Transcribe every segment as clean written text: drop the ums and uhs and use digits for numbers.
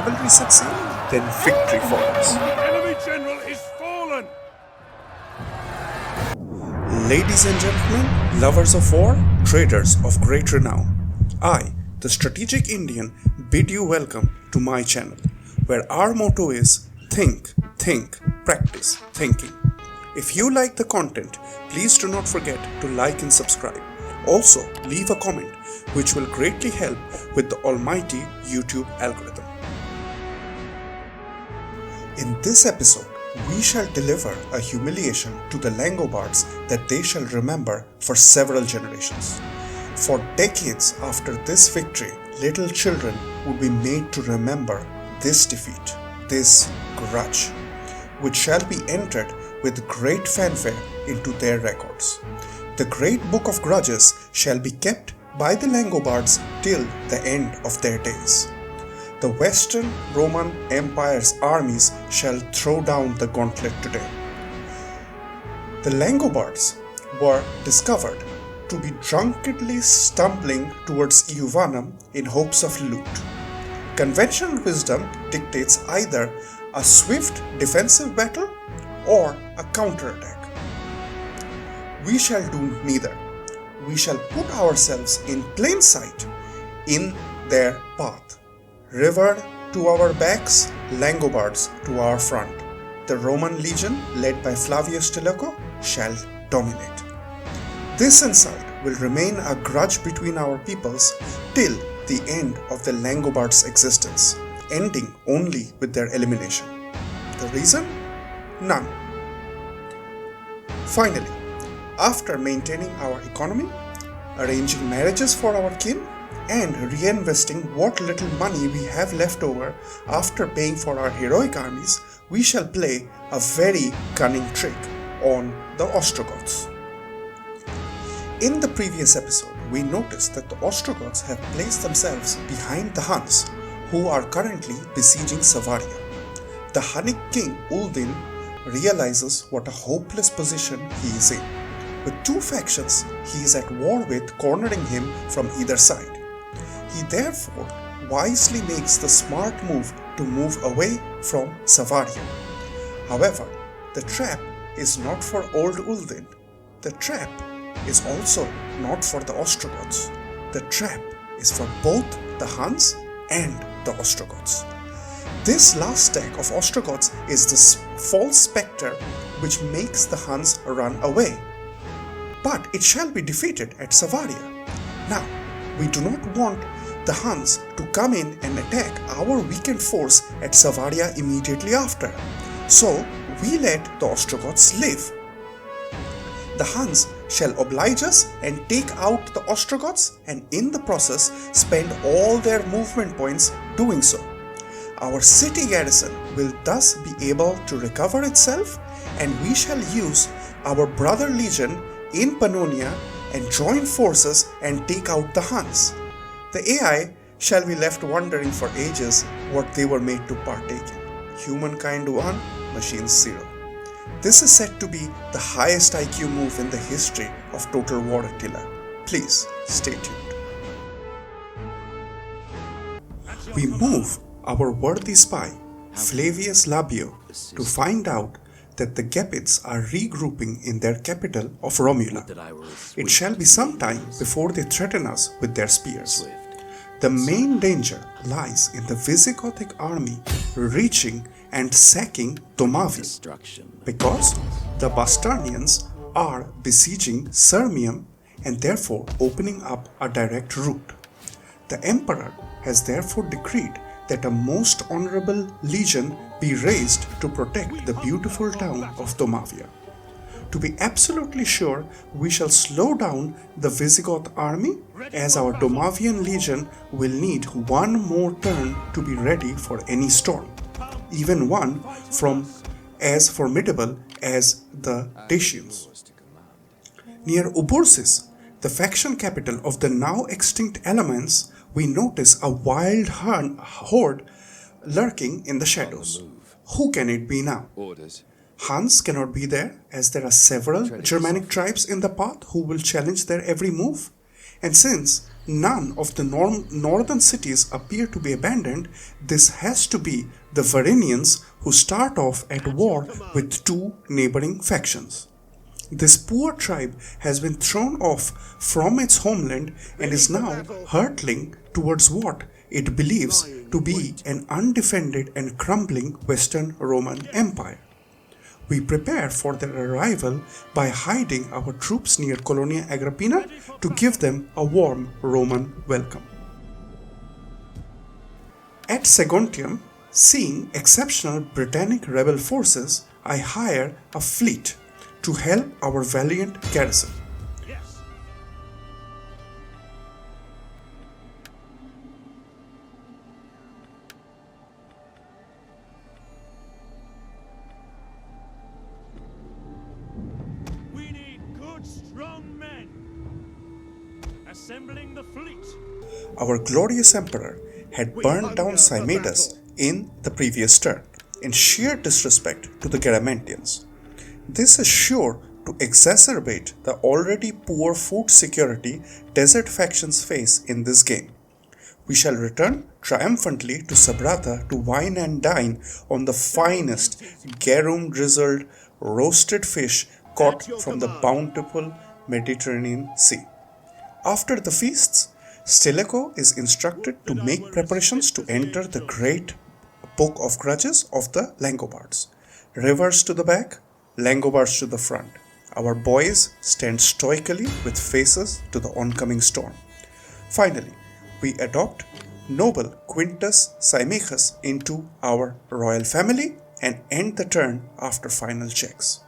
cavalry succeed, then victory follows. The enemy general is fallen! Ladies and gentlemen, lovers of war, traders of great renown, I, the Strategic Indian, bid you welcome to my channel, where our motto is think, practice thinking. If you like the content, please do not forget to like and subscribe. Also, leave a comment, which will greatly help with the almighty YouTube algorithm. In this episode, we shall deliver a humiliation to the Langobards that they shall remember for several generations. For decades after this victory, little children would be made to remember this defeat, this grudge, which shall be entered with great fanfare into their records. The great book of Grudges shall be kept by the Langobards till the end of their days. The Western Roman Empire's armies shall throw down the gauntlet today. The Langobards were discovered to be drunkenly stumbling towards Iuvanum in hopes of loot. Conventional wisdom dictates either a swift defensive battle or a counterattack. We shall do neither. We shall put ourselves in plain sight in their path. River to our backs, Langobards to our front. The Roman legion, led by Flavius Stilicho, shall dominate. This insult will remain a grudge between our peoples till the end of the Langobards' existence, ending only with their elimination. The reason? None. Finally, after maintaining our economy, arranging marriages for our kin, and reinvesting what little money we have left over after paying for our heroic armies, we shall play a very cunning trick on the Ostrogoths. In the previous episode, we noticed that the Ostrogoths have placed themselves behind the Huns, who are currently besieging Savaria. The Hunnic king Uldin realizes what a hopeless position he is in. With two factions he is at war with cornering him from either side. He therefore wisely makes the smart move to move away from Savaria. However, the trap is not for old Uldin. The trap is also not for the Ostrogoths. The trap is for both the Huns and the Ostrogoths. This last stack of Ostrogoths is the false spectre which makes the Huns run away. But it shall be defeated at Savaria. Now, we do not want the Huns to come in and attack our weakened force at Savaria immediately after. So, we let the Ostrogoths live. The Huns shall oblige us and take out the Ostrogoths, and in the process spend all their movement points doing so. Our city garrison will thus be able to recover itself, and we shall use our brother legion in Pannonia and join forces and take out the Huns. The AI shall be left wondering for ages what they were made to partake in. Humankind 1, machines 0. This is said to be the highest IQ move in the history of Total War Attila. Please stay tuned. We move our worthy spy, Flavius Labio, to find out that the Gepids are regrouping in their capital of Romula. It shall be some time before they threaten us with their spears. The main danger lies in the Visigothic army reaching and sacking Domavi, because the Bastarnians are besieging Sirmium and therefore opening up a direct route. The emperor has therefore decreed that a most honorable legion be raised to protect the beautiful town of Domavia. To be absolutely sure, we shall slow down the Visigoth army, as our Domavian legion will need one more turn to be ready for any storm, even one from as formidable as the Dacians. Near Ubursis, the faction capital of the now extinct Elements, we notice a wild horde lurking in the shadows. Who can it be now? Huns cannot be there, as there are several Germanic tribes in the path who will challenge their every move. And since none of the northern cities appear to be abandoned, this has to be the Varinians who start off at war with two neighboring factions. This poor tribe has been thrown off from its homeland and is now hurtling towards what it believes to be an undefended and crumbling Western Roman Empire. We prepare for their arrival by hiding our troops near Colonia Agrippina to give them a warm Roman welcome. At Saguntium, seeing exceptional Britannic rebel forces, I hire a fleet to help our valiant garrison. Assembling the fleet. Our glorious emperor had burned down Cymatus in the previous turn, in sheer disrespect to the Garamantians. This is sure to exacerbate the already poor food security desert factions face in this game. We shall return triumphantly to Sabratha to wine and dine on the finest garum drizzled roasted fish caught from the bountiful Mediterranean Sea. After the feasts, Stilicho is instructed to make preparations to enter the great book of grudges of the Langobards. Rivers to the back, Langobards to the front. Our boys stand stoically with faces to the oncoming storm. Finally, we adopt noble Quintus Symmachus into our royal family and end the turn after final checks.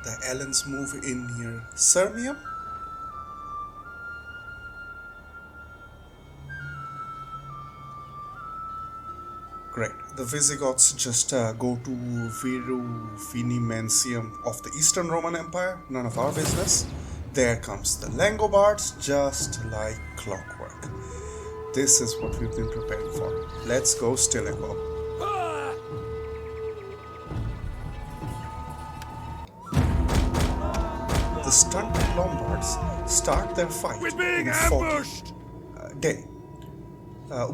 The Alans move in near Sirmium. Great. The Visigoths just go to Viru Finimensium of the Eastern Roman Empire. None of our business. There comes the Langobards, just like clockwork. This is what we've been preparing for. Let's go, Stilicho. The stunted Lombards start their fight in a foggy day.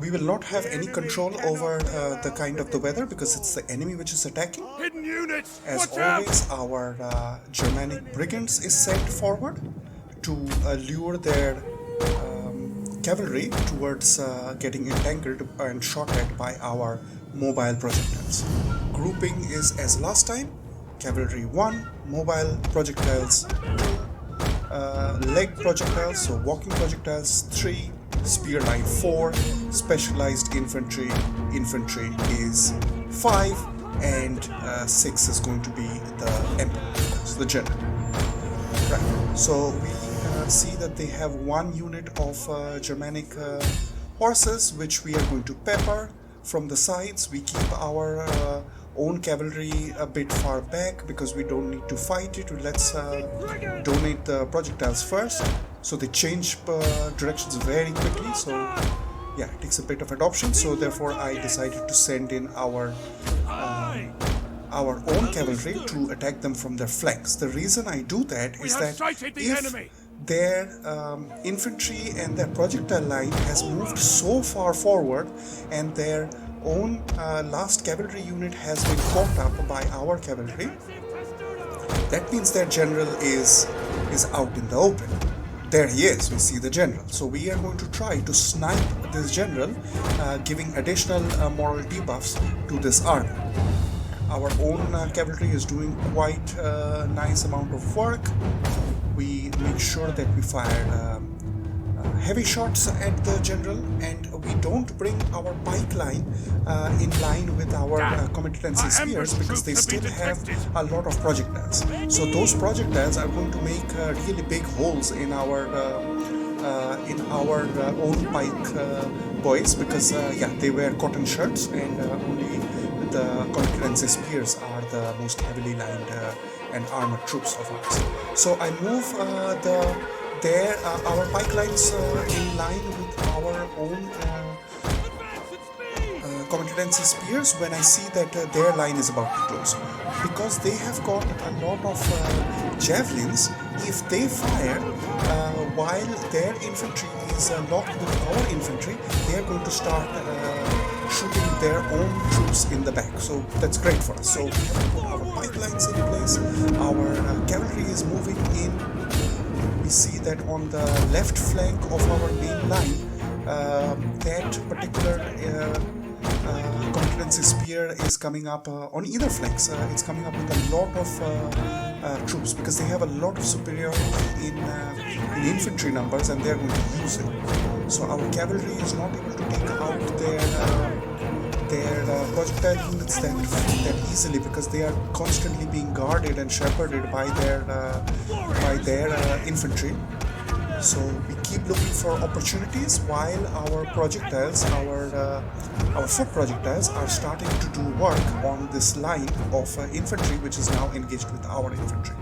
We will not have any control over the kind of the weather because it's the enemy which is attacking. Hidden units! As always, our Germanic brigands is sent forward to lure their cavalry towards getting entangled and shot at by our mobile projectiles. Grouping is as last time. Cavalry 1, mobile projectiles 2, leg projectiles, so walking projectiles 3, spear line 4, specialized infantry is 5, and 6 is going to be the emperor, so the general. Right. So we see that they have one unit of Germanic horses, which we are going to pepper from the sides. We keep our own cavalry a bit far back because we don't need to fight it. Let's donate the projectiles first. So they change directions very quickly. So yeah, it takes a bit of adoption. So therefore I decided to send in our own cavalry to attack them from their flanks. The reason I do that is that if their infantry and their projectile line has moved so far forward and their own last cavalry unit has been caught up by our cavalry, that means their general is out in the open. There he is, we see the general. So we are going to try to snipe this general, giving additional moral debuffs to this army. Our own cavalry is doing quite a nice amount of work. We make sure that we fire heavy shots at the general, and we don't bring our pike line in line with our competency spears because they still have a lot of projectiles. So those projectiles are going to make really big holes in our own pike boys because they wear cotton shirts and only the competency spears are the most heavily lined and armored troops of ours. So I move our pipelines in line with our own commandancy spears when I see that their line is about to close. Because they have got a lot of javelins, if they fire while their infantry is locked with our infantry, they are going to start shooting their own troops in the back. So that's great for us. So we have to put our pipelines in place. Our cavalry is moving in. We see that on the left flank of our main line, that particular commandancy spear is coming up on either flanks. It's coming up with a lot of troops because they have a lot of superiority in infantry numbers, and they're going to use it. So our cavalry is not able to take out their projectile units that easily, because they are constantly being guarded and shepherded by their infantry. So we keep looking for opportunities while our projectiles, our foot projectiles, are starting to do work on this line of infantry, which is now engaged with our infantry.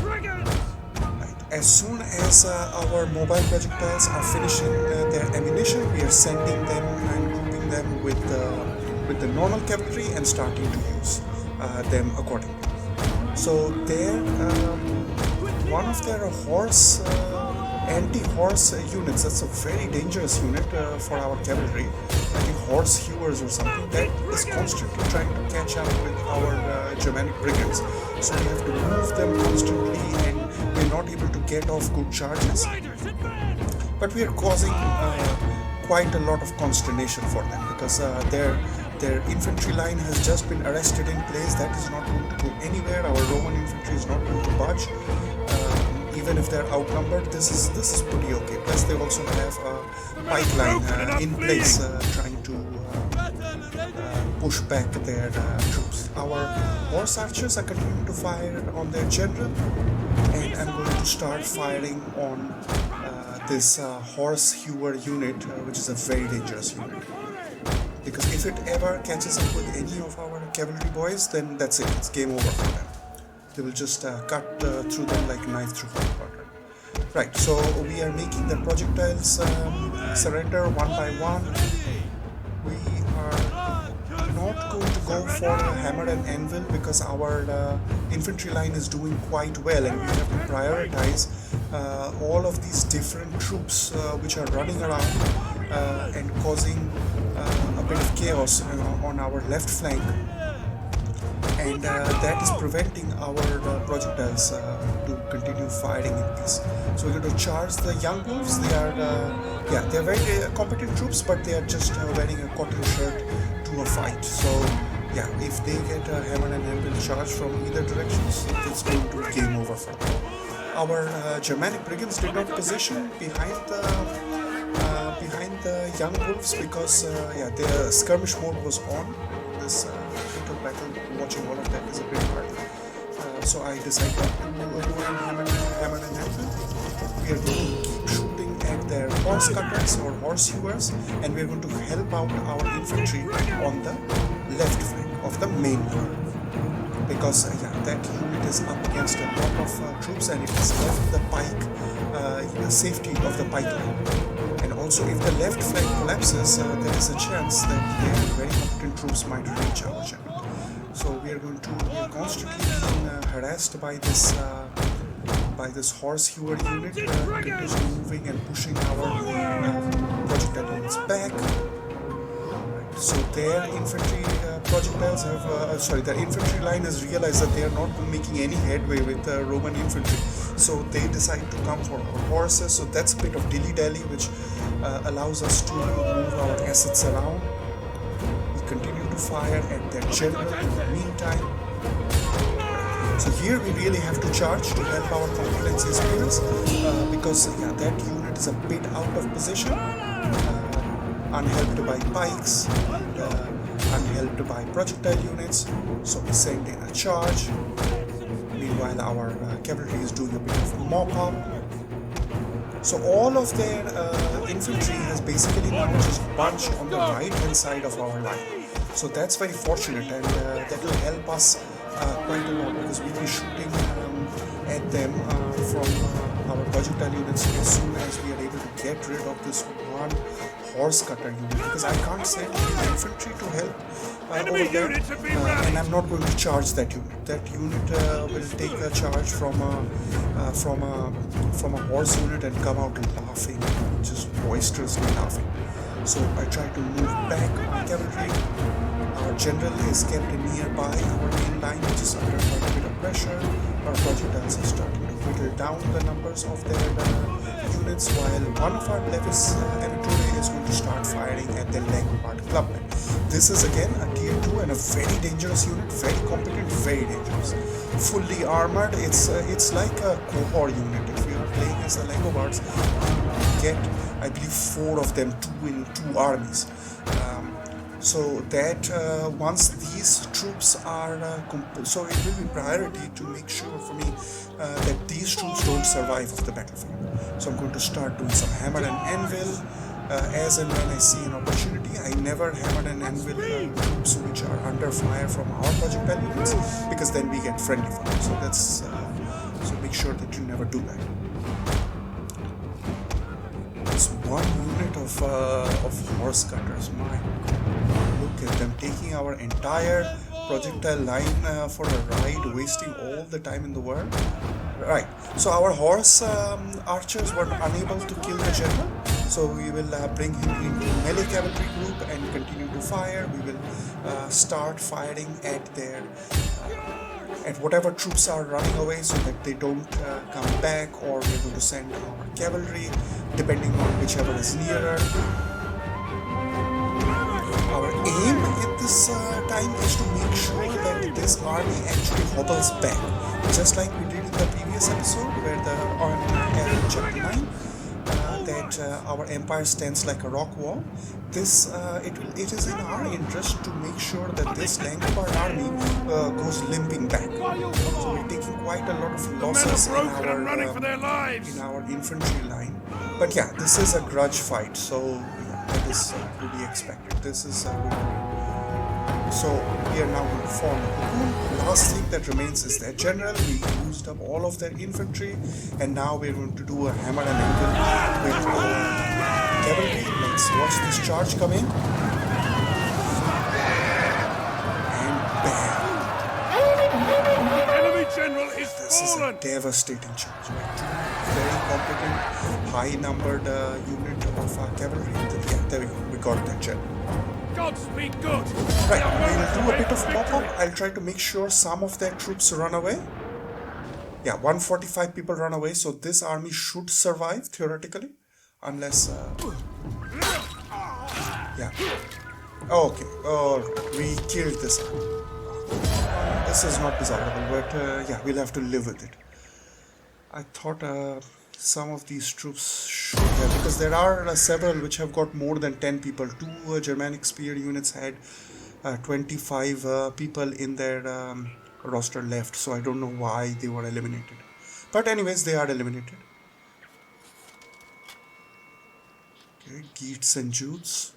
Right. As soon as our mobile projectiles are finishing their ammunition, we are sending them and grouping them with the normal cavalry and starting to use them accordingly. So one of their horse anti-horse units, that's a very dangerous unit for our cavalry. I think horse hewers or something, that is constantly trying to catch up with our Germanic brigands. So we have to move them constantly, and we're not able to get off good charges. But we are causing quite a lot of consternation for them, because their infantry line has just been arrested in place. That is not going to go anywhere. Our Roman infantry is not going to budge. Even if they're outnumbered, this is pretty okay. Plus, they also have a pipeline in place trying to push back their troops. Our horse archers are continuing to fire on their general, and I'm going to start firing on this horse hewer unit, which is a very dangerous unit. Because if it ever catches up with any of our cavalry boys, then that's it. It's game over for them. They will just cut through them like a knife through hot butter. Right, so we are making the projectiles surrender one by one. We are not going to go for a hammer and anvil because our infantry line is doing quite well, and we have to prioritize all of these different troops which are running around and causing a bit of chaos on our left flank. And that is preventing our projectiles to continue firing in peace. So we're going to charge the young wolves. They are they're very competent troops, but they are just wearing a cotton shirt to a fight. So yeah, if they get a hammer and anvil charge from either directions, it's going to be game over for them. Our Germanic brigands did not position behind the young wolves because their skirmish mode was on. This battle, watching all of that is a bit hard. So I decided to go and hammer and anvil. We are going to keep shooting at their horse cutters or horse hewers, and we are going to help out our infantry on the left flank of the main line. Because that unit is up against a lot of troops, and it has left the pike, the safety of the pike line. And also, if the left flank collapses, there is a chance that their very competent troops might reach our general. So we are constantly being harassed by this horse hewer unit, continuously moving and pushing our projectile units back. So their infantry projectiles have, their infantry line has realized that they are not making any headway with Roman infantry. So they decide to come for our horses. So that's a bit of dilly-dally, which allows us to move our assets around. We continue to fire at their general in the meantime. So here we really have to charge to help our competency spears because that unit is a bit out of position. Unhelped by pikes, unhelped by projectile units, so we send in a charge. Meanwhile, our cavalry is doing a bit of a mop-up. So all of their infantry has basically now just bunched on the right-hand side of our line. So that's very fortunate, and that will help us quite a lot, because we'll be shooting at them from our projectile units as soon as we are able to get rid of this one horse cutter unit, because I can't send any infantry to help Enemy over there, units have been and rallied. I'm not going to charge that unit. That unit will take a charge from a horse unit and come out laughing, just boisterously laughing. So I try to move back my cavalry. Our general is kept nearby our main line, which is under quite a bit of pressure. Our projectiles are starting to whittle down the numbers of their units, while one of our Flavius Stilicho is going to start firing at the Langobard clubmen. This is again a tier 2 and a very dangerous unit, very competent, very dangerous. Fully armored, it's like a cohort unit. If you are playing as the Langobards, you get, I believe, 4 of them, 2 in 2 armies. So that once these troops are so it will be priority to make sure for me that these troops don't survive of the battlefield. So I'm going to start doing some hammer and anvil as and when I see an opportunity. I never hammer and anvil troops which are under fire from our projectile units, because then we get friendly fire. So that's so make sure that you never do that. This one unit of horse cutters, my God, look at them taking our entire projectile line for a ride, wasting all the time in the world. Right, so our horse archers were unable to kill the general, so we will bring him into melee cavalry group and continue to fire. We will start firing at their at whatever troops are running away, so that they don't come back, or we're going to send our cavalry depending on whichever is nearer. Our aim at this time is to make sure that this army actually hobbles back, just like we did in the previous episode, where the on chapter 9 that our empire stands like a rock wall. This it is in our interest to make sure that this Langobard army goes limping back. So we're taking quite a lot of losses in our infantry line. But yeah, this is a grudge fight, so yeah, that is to be expected. This is so we are now going to form a cocoon. Last thing that remains is their general. We used up all of their infantry, and now we're going to do a hammer and anvil with cavalry. Let's watch this charge come in. And bam! Enemy general is This is a fallen. devastating charge. Two very competent, high-numbered unit of cavalry. Yeah, there we go. We got that general. Godspeed good. Right, we'll do a bit of pop-up. I'll try to make sure some of their troops run away. Yeah, 145 people run away, so this army should survive, theoretically. Unless... yeah. Okay, we killed this army. This is not desirable, but yeah, we'll have to live with it. I thought some of these troops should have, because there are several which have got more than 10 people. 2 Germanic spear units had 25 people in their roster left, so I don't know why they were eliminated. But anyways, they are eliminated. Okay, Geats and Jutes,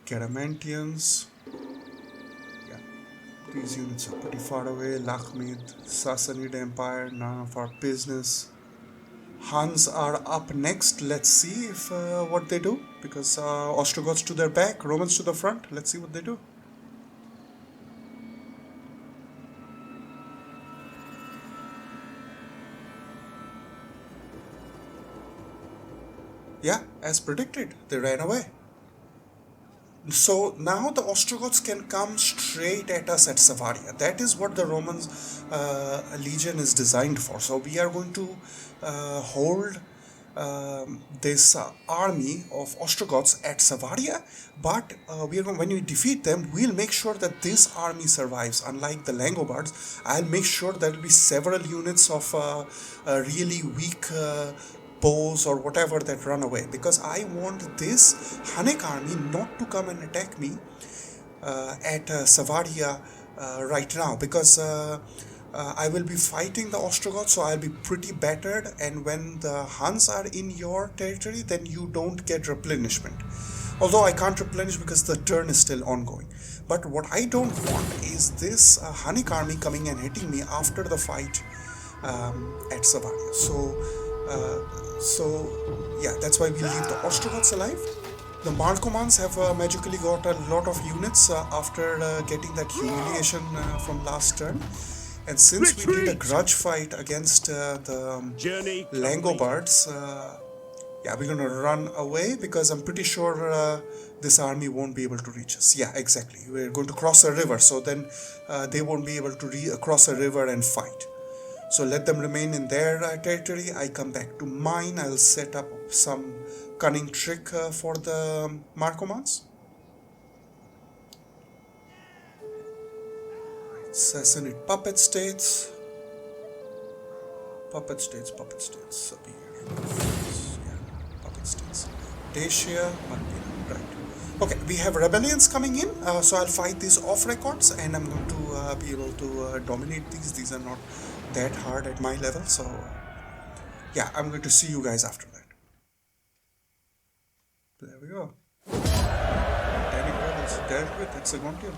Caramantians. Yeah, these units are pretty far away. Lakhmid, Sassanid Empire, none of our business. Huns are up next. Let's see if what they do, because Ostrogoths to their back, Romans to the front. Let's see what they do. Yeah, as predicted, they ran away. So now the Ostrogoths can come straight at us at Savaria. That is what the Romans legion is designed for. So we are going to hold this army of Ostrogoths at Savaria, but when we defeat them, we'll make sure that this army survives. Unlike the Langobards, I'll make sure there will be several units of really weak bows or whatever that run away, because I want this Hunnic army not to come and attack me at Savaria right now, because I will be fighting the Ostrogoths, so I'll be pretty battered, and when the Huns are in your territory, then you don't get replenishment. Although I can't replenish because the turn is still ongoing. But what I don't want is this Hunnic army coming and hitting me after the fight at Savaria. So yeah, that's why we leave the Ostrogoths alive. The Markomans have magically got a lot of units after getting that humiliation from last turn. And since we did a grudge fight against the Langobards, yeah, we're gonna run away because I'm pretty sure this army won't be able to reach us. Yeah, exactly. We're going to cross a river, so then they won't be able to cross a river and fight. So let them remain in their territory. I come back to mine. I'll set up some cunning trick for the Markomans. Assassinate puppet states. Puppet states. Sabir. Yeah, puppet states. Dacia, Malpina. Right. Okay, we have rebellions coming in, so I'll fight these off records and I'm going to be able to dominate these. These are not that hard at my level, so yeah, I'm going to see you guys after that. There we go. Damn it, rebels. Dealt with. It's a gauntlet.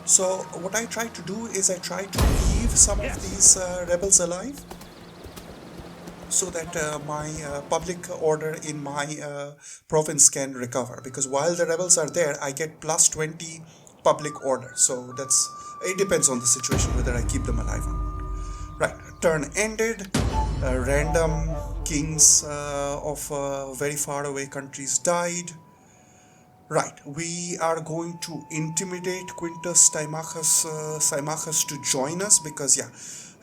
So what I try to do is I try to leave some of these rebels alive so that my public order in my province can recover, because while the rebels are there I get plus 20 public order, so it depends on the situation whether I keep them alive or not. Right, turn ended. Random kings of very far away countries died. Right, we are going to intimidate Quintus Symmachus to join us because, yeah,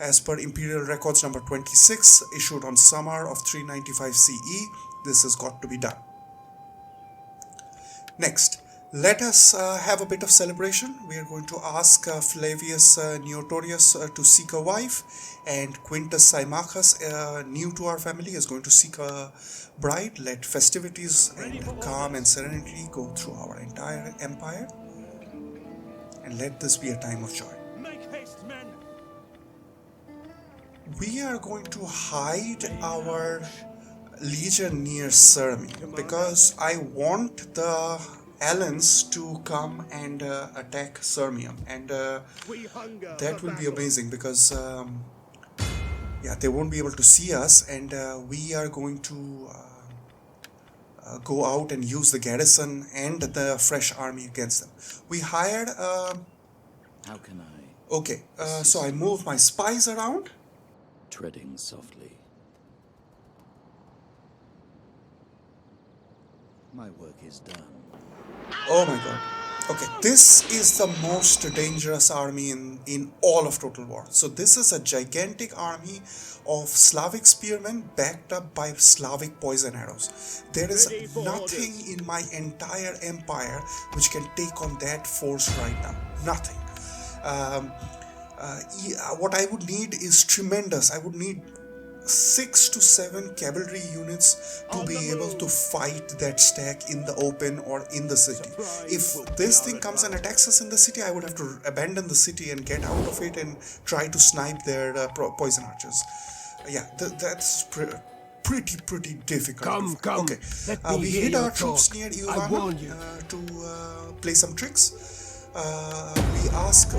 as per Imperial Records number 26, issued on summer of 395 CE, this has got to be done. Next, let us have a bit of celebration. We are going to ask Flavius Neotorius to seek a wife, and Quintus Symmachus, new to our family, is going to seek a bride. Let festivities and calm and serenity go through our entire empire, and let this be a time of joy. Make haste, men. We are going to hide our legion near Sirmium because I want the Alans to come and attack Sirmium, and that will be amazing because yeah, they won't be able to see us, and we are going to go out and use the garrison and the fresh army against them. We hired How can I? okay, so I move my spies around. Treading softly. My work is done. Oh my god. Okay, this is the most dangerous army in all of Total War. So this is a gigantic army of Slavic spearmen backed up by Slavic poison arrows. There is nothing in my entire empire which can take on that force right now. Nothing. What I would need is tremendous. I would need 6 to 7 cavalry units to be able to fight that stack in the open or in the city. If this thing comes and attacks us in the city, I would have to abandon the city and get out of it and try to snipe their poison archers. Yeah, that's pretty difficult. Come. Okay, Let me we hear hid your our troops talk. near I warn Iuvanum you. to play some tricks.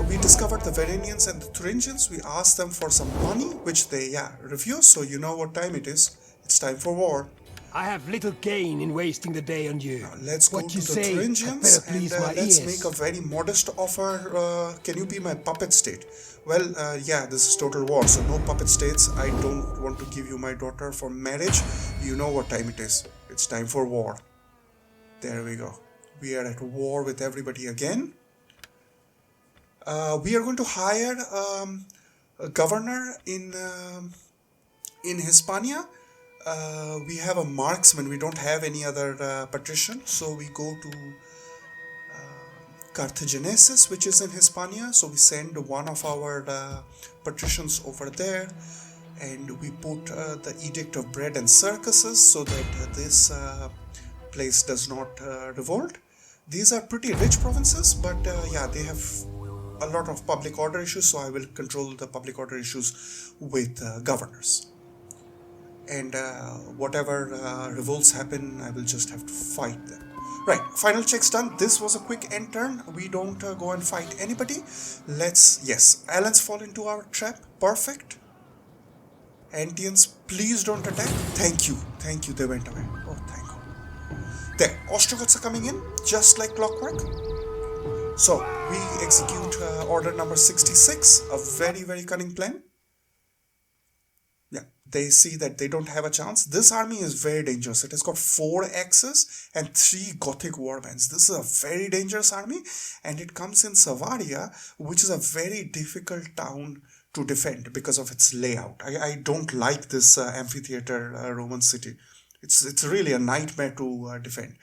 We discovered the Verenians and the Thuringians. We asked them for some money, which they refused. So you know what time it is. It's time for war. I have little gain in wasting the day on you. Now, let's go what to you the say Thuringians better and please my let's ears. make a very modest offer. Can you be my puppet state? Well, yeah, this is Total War, so no puppet states. I don't want to give you my daughter for marriage. You know what time it is. It's time for war. There we go. We are at war with everybody again. We are going to hire a governor in Hispania. We have a marksman. We don't have any other patrician, so we go to Carthagenesis, which is in Hispania. So we send one of our patricians over there, and we put the Edict of Bread and Circuses so that this place does not revolt. These are pretty rich provinces, but yeah, they have a lot of public order issues, so I will control the public order issues with governors. And whatever revolts happen, I will just have to fight them. Right, final checks done. This was a quick end turn. We don't go and fight anybody. Yes, Alans fall into our trap. Perfect. Antians, please don't attack. Thank you, they went away. Oh, thank God. There, Ostrogoths are coming in, just like clockwork. So, we execute order number 66, a very, very cunning plan. Yeah, they see that they don't have a chance. This army is very dangerous. It has got 4 axes and 3 Gothic warbands. This is a very dangerous army, and it comes in Savaria, which is a very difficult town to defend because of its layout. I don't like this amphitheater Roman city. It's really a nightmare to defend.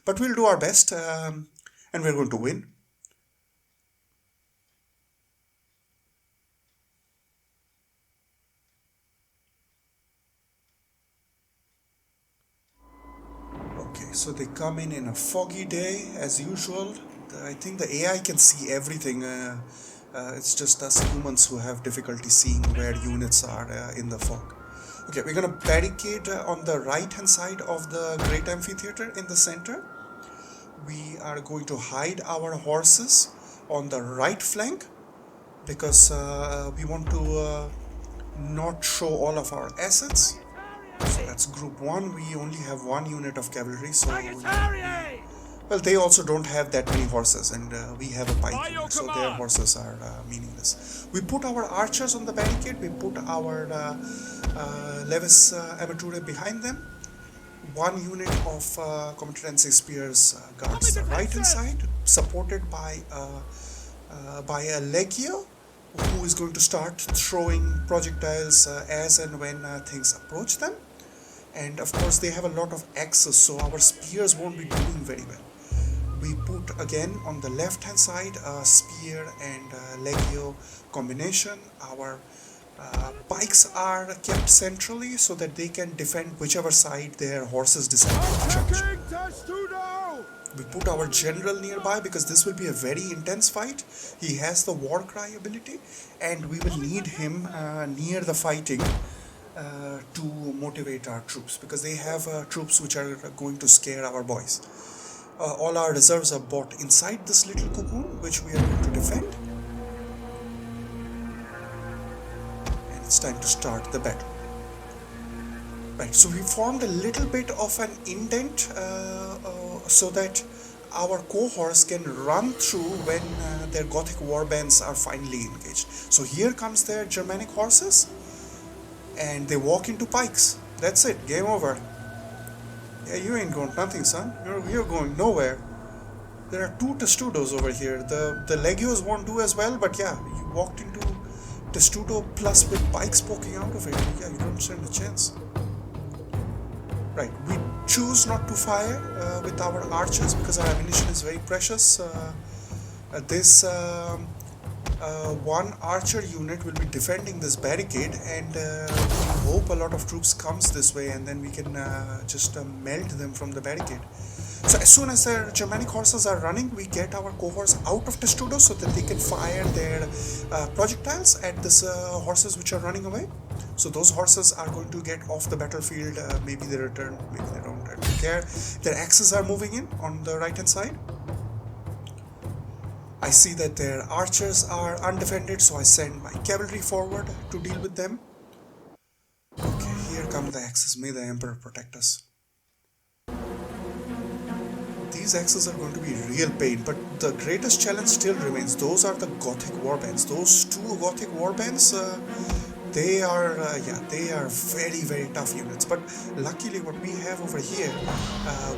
But we'll do our best, and we're going to win. Okay, so they come in a foggy day, as usual. I think the AI can see everything. It's just us humans who have difficulty seeing where units are in the fog. Okay, we're gonna barricade on the right hand side of the Great Amphitheater in the center. We are going to hide our horses on the right flank because we want to not show all of our assets. So that's group 1. We only have 1 unit of cavalry, so well, they also don't have that many horses, and we have a pike unit, so their horses are meaningless. We put our archers on the barricade. We put our levis amature behind them. 1 unit of comitatense spears guards the right hand side, supported by a legio, who is going to start throwing projectiles as and when things approach them. And of course they have a lot of axes, so our spears won't be doing very well. We put again on the left hand side a spear and legio combination. Our pikes are kept centrally so that they can defend whichever side their horses decide to charge. We put our general nearby because this will be a very intense fight. He has the war cry ability, and we will need him near the fighting to motivate our troops, because they have troops which are going to scare our boys. All our reserves are bought inside this little cocoon, which we are going to defend. And it's time to start the battle. Right, so we formed a little bit of an indent so that our cohorts can run through when their Gothic warbands are finally engaged. So here comes their Germanic horses, and they walk into pikes. That's it, game over. Yeah, you ain't going nothing, son. You're going nowhere. There are 2 testudos over here. The legios won't do as well, but yeah, you walked into testudo plus with pikes poking out of it. Yeah, you don't stand a chance. Right, we choose not to fire with our archers because our ammunition is very precious. This 1 archer unit will be defending this barricade, and we hope a lot of troops comes this way, and then we can just melt them from the barricade. So as soon as their Germanic horses are running, we get our cohorts out of testudo so that they can fire their projectiles at these horses which are running away. So those horses are going to get off the battlefield. Maybe they return, maybe they don't. I don't care. Their axes are moving in on the right hand side. I see that their archers are undefended, so I send my cavalry forward to deal with them. Okay, here come the axes. May the Emperor protect us. These axes are going to be real pain, but the greatest challenge still remains. Those are the Gothic warbands. Those 2 Gothic warbands, they are very, very tough units. But luckily what we have over here,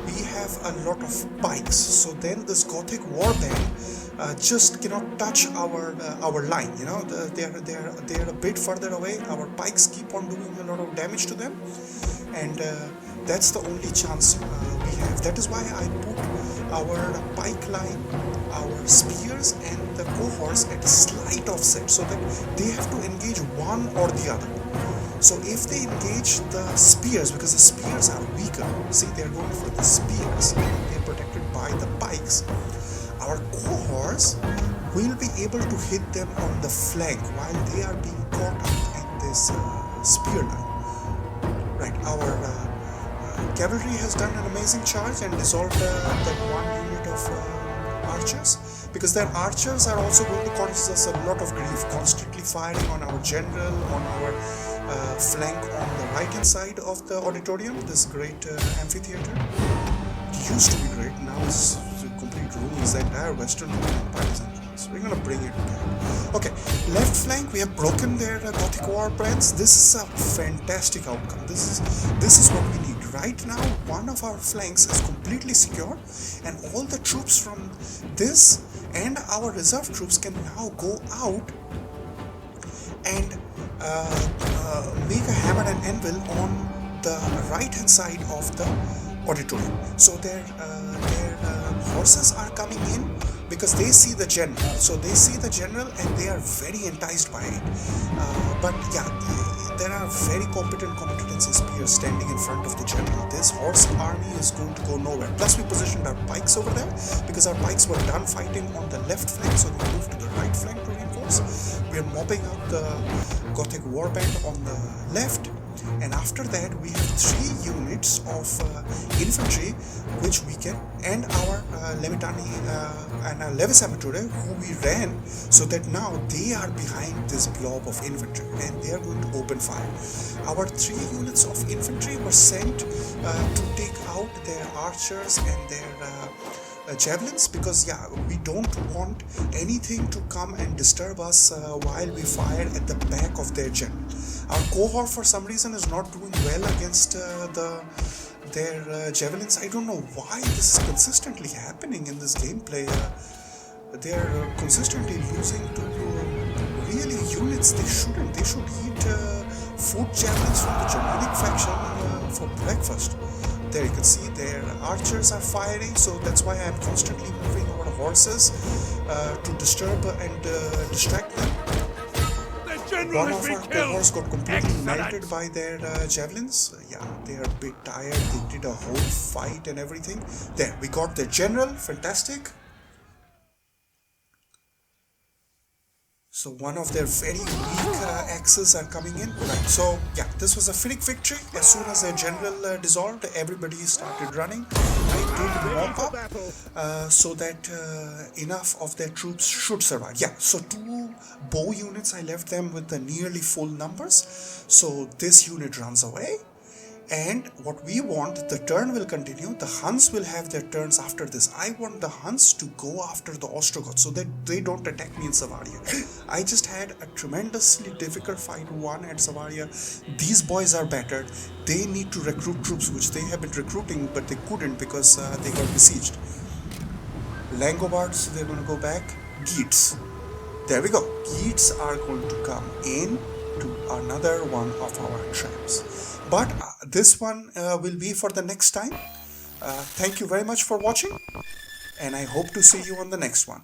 we have a lot of pikes. So then this Gothic warband just cannot touch our line. You know, they are a bit further away. Our pikes keep on doing a lot of damage to them, and that's the only chance we have. That is why I put our pike line, our spears, and the cohorts at a slight offset so that they have to engage one or the other. So if they engage the spears, because the spears are weaker, see, they're going for the spears, they're protected by the pikes. our cohorts will be able to hit them on the flank while they are being caught up in this spear line. Right, our cavalry has done an amazing charge and dissolved that one unit of archers, because their archers are also going to cause us a lot of grief, constantly firing on our general, on our flank on the right hand side of the auditorium, this great amphitheater. It used to be great, now it's complete ruins. The entire Western Roman Empire is in ruins. We're gonna bring it back. Okay, left flank, we have broken their Gothic war plans. This is a fantastic outcome. This is what we need. Right now, one of our flanks is completely secure, and all the troops from this and our reserve troops can now go out and make a hammer and anvil on the right hand side of the auditorium. So their horses are coming in because they see the general. So they see the general and they are very enticed by it. But yeah, there are very competency spears standing in front of the general. This horse army is going to go nowhere. Plus we positioned our pikes over there because our pikes were done fighting on the left flank, so they moved to the right flank to reinforce. We are mopping up the Gothic warband on the left, and after that we have 3 units of infantry which we can, and our Lemitani and Levis Amature who we ran, so that now they are behind this blob of infantry and they are going to open fire. Our 3 units of infantry were sent to take out their archers and their javelins, because yeah, we don't want anything to come and disturb us while we fire at the back of their general. Our cohort for some reason is not doing well against their javelins. I don't know why this is consistently happening in this gameplay. They are consistently losing to really units they shouldn't. They should eat food javelins from the Germanic faction for breakfast. There you can see their archers are firing, so that's why I'm constantly moving our horses to disturb and distract them. One of our cohorts got completely melted by their javelins. Yeah, they are a bit tired. They did a whole fight and everything. There, we got their general. Fantastic. So one of their very weak axes are coming in. Right. So yeah, this was a Finnic victory. As soon as their general dissolved, everybody started running. I did mop up so that enough of their troops should survive. Yeah, so 2 bow units, I left them with the nearly full numbers. So this unit runs away. And what we want, the turn will continue. The Huns will have their turns after this. I want the Huns to go after the Ostrogoths so that they don't attack me in Savaria. I just had a tremendously difficult fight won at Savaria. These boys are battered. They need to recruit troops, which they have been recruiting, but they couldn't because they got besieged. Langobards, they're going to go back. Geats. There we go. Geats are going to come in to another one of our traps. But this one will be for the next time. Thank you very much for watching, and I hope to see you on the next one.